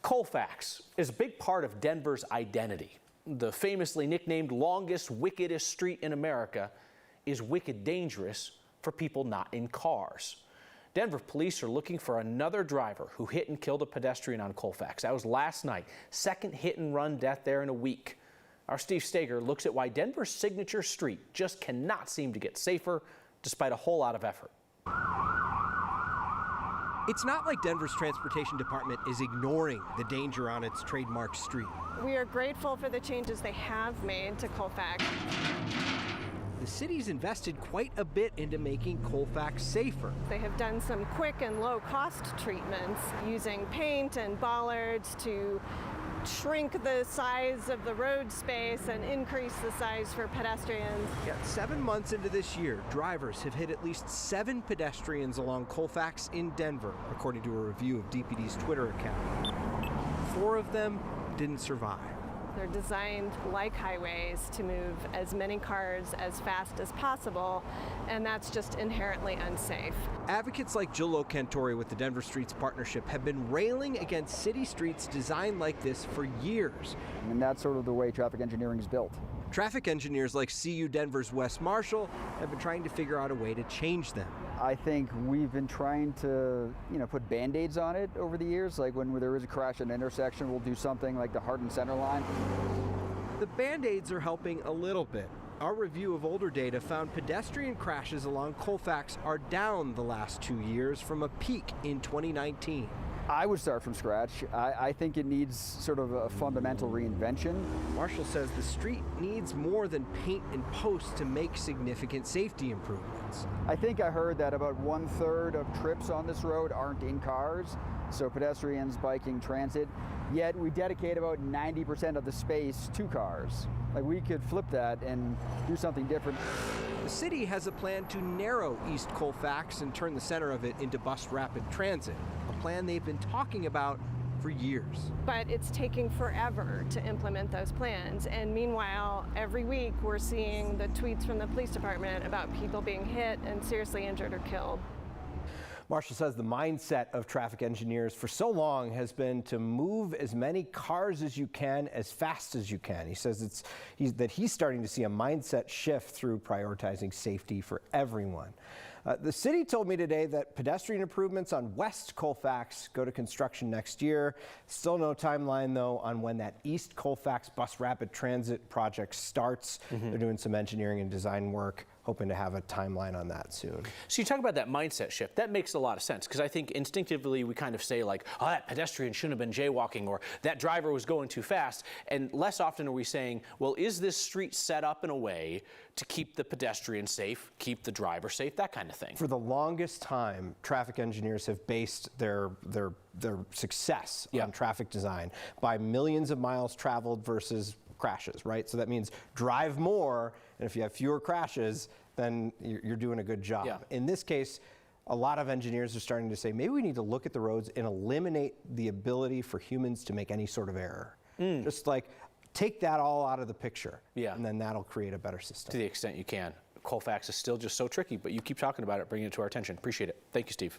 Colfax is a big part of Denver's identity. The famously nicknamed longest, wickedest street in America is wicked dangerous for people not in cars. Denver police are looking for another driver who hit and killed a pedestrian on Colfax. That was last night. Second hit and run death there in a week. Our Steve Steger looks at why Denver's signature street just cannot seem to get safer despite a whole lot of effort. It's not like Denver's transportation department is ignoring the danger on its trademark street. We are grateful for the changes they have made to Colfax. The city's invested quite a bit into making Colfax safer. They have done some quick and low-cost treatments using paint and bollards to shrink the size of the road space and increase the size for pedestrians. Yet 7 months into this year, drivers have hit at least 7 pedestrians along Colfax in Denver, according to a review of DPD's Twitter account. 4 of them didn't survive. They're designed like highways to move as many cars as fast as possible, and that's just inherently unsafe. Advocates like Jill Locantori with the Denver Streets Partnership have been railing against city streets designed like this for years. And that's sort of the way traffic engineering is built. Traffic engineers like CU Denver's Wes Marshall have been trying to figure out a way to change them. I think we've been trying to, put Band-Aids on it over the years. Like when there is a crash at an intersection, we'll do something like the hardened center line. The Band-Aids are helping a little bit. Our review of older data found pedestrian crashes along Colfax are down the last 2 years from a peak in 2019. I would start from scratch. I think it needs sort of a fundamental reinvention. Marshall says the street needs more than paint and posts to make significant safety improvements. I think I heard that about 1/3 of trips on this road aren't in cars, so pedestrians, biking, transit, yet we dedicate about 90% of the space to cars. Like we could flip that and do something different. The city has a plan to narrow East Colfax and turn the center of it into bus rapid transit, a plan they've been talking about for years. But it's taking forever to implement those plans, and meanwhile, every week we're seeing the tweets from the police department about people being hit and seriously injured or killed. Marshall says the mindset of traffic engineers for so long has been to move as many cars as you can, as fast as you can. He says he's starting to see a mindset shift through prioritizing safety for everyone. The city told me today that pedestrian improvements on West Colfax go to construction next year. Still no timeline, though, on when that East Colfax bus rapid transit project starts. They're doing some engineering and design work, hoping to have a timeline on that soon. So you talk about that mindset shift. That makes a lot of sense, because I think instinctively we kind of say like, oh, that pedestrian shouldn't have been jaywalking, or that driver was going too fast. And less often are we saying, well, is this street set up in a way to keep the pedestrian safe, keep the driver safe, that kind of thing? For the longest time, traffic engineers have based their success on traffic design by millions of miles traveled versus crashes, right? So that means drive more, and if you have fewer crashes, then you're doing a good job. Yeah. In this case, a lot of engineers are starting to say, maybe we need to look at the roads and eliminate the ability for humans to make any sort of error. Just like take that all out of the picture, and then that'll create a better system. To the extent you can. Colfax is still just so tricky, but you keep talking about it, bringing it to our attention. Appreciate it. Thank you, Steve.